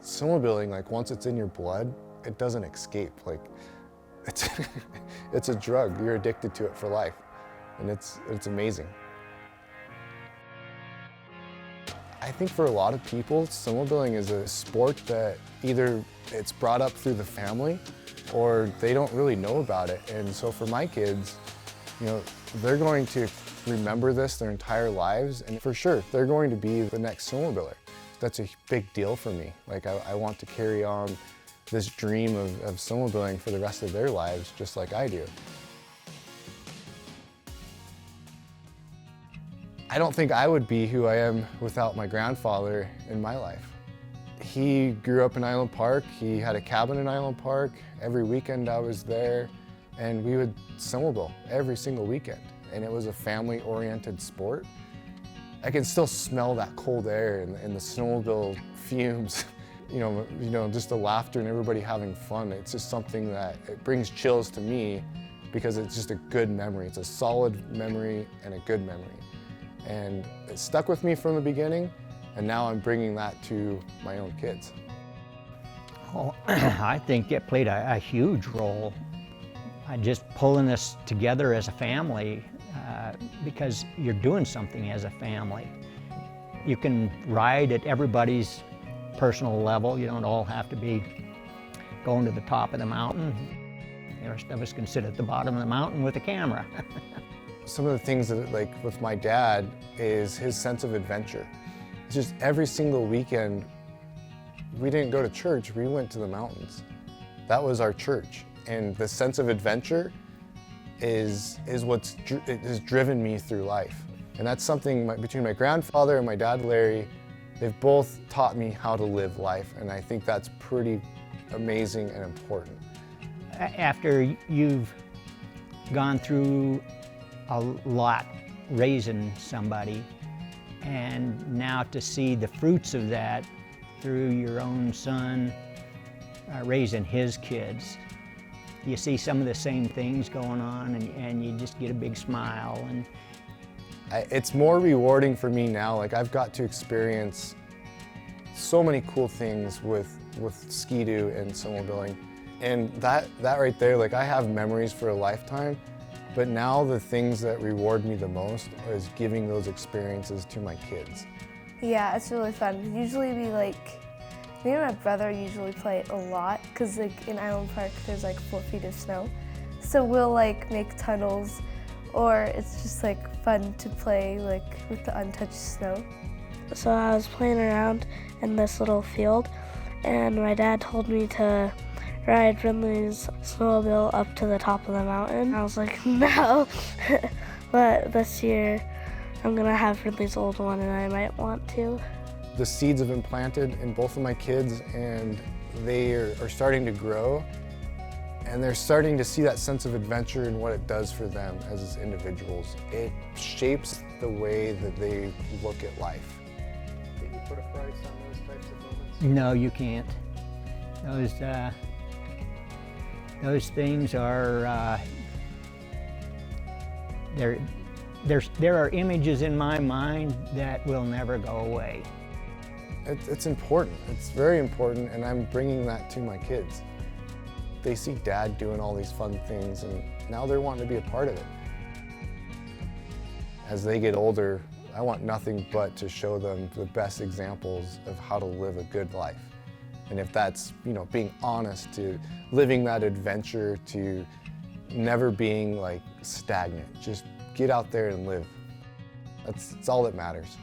Snowmobiling, like once it's in your blood, it doesn't escape. Like it's, it's a drug. You're addicted to it for life, and it's amazing. I think for a lot of people, snowmobiling is a sport that either it's brought up through the family or they don't really know about it. And so for my kids, you know, they're going to remember this their entire lives, and for sure, they're going to be the next snowmobiler. That's a big deal for me. Like I want to carry on this dream of snowmobiling for the rest of their lives, just like I do. I don't think I would be who I am without my grandfather in my life. He grew up in Island Park. He had a cabin in Island Park. Every weekend I was there, and we would snowmobile every single weekend. And it was a family-oriented sport. I can still smell that cold air and the snowmobile fumes. You know, just the laughter and everybody having fun. It's just something that it brings chills to me because it's just a good memory. It's a solid memory and a good memory. And it stuck with me from the beginning, and now I'm bringing that to my own kids. Oh, I think it played a huge role. Just pulling us together as a family because you're doing something as a family. You can ride at everybody's personal level. You don't all have to be going to the top of the mountain. The rest of us can sit at the bottom of the mountain with a camera. Some of the things that, like with my dad, is his sense of adventure. It's just every single weekend, we didn't go to church, we went to the mountains. That was our church. And the sense of adventure is what has driven me through life. And that's something between my grandfather and my dad, Larry, they've both taught me how to live life. And I think that's pretty amazing and important. After you've gone through a lot raising somebody, and now to see the fruits of that through your own son raising his kids, you see some of the same things going on, and you just get a big smile. And it's more rewarding for me now. Like I've got to experience so many cool things with Ski-Doo and snowmobiling, and that right there, like I have memories for a lifetime. But now the things that reward me the most is giving those experiences to my kids. Yeah, it's really fun. Usually me and my brother usually play a lot because like in Island Park there's like 4 feet of snow. So we'll like make tunnels, or it's just like fun to play like with the untouched snow. So I was playing around in this little field, and my dad told me to ride Brindley's snowmobile up to the top of the mountain. I was like, no. But this year, I'm gonna have Brindley's old one, and I might want to. The seeds have been planted in both of my kids, and they are starting to grow, and they're starting to see that sense of adventure and what it does for them as individuals. It shapes the way that they look at life. Can you put a price on those types of moments? no, you can't. Those things are, there are images in my mind that will never go away. It's important, it's very important, and I'm bringing that to my kids. They see Dad doing all these fun things, and now they're wanting to be a part of it. As they get older, I want nothing but to show them the best examples of how to live a good life. And if that's, you know, being honest, to living that adventure, to never being like stagnant, just get out there and live. That's all that matters.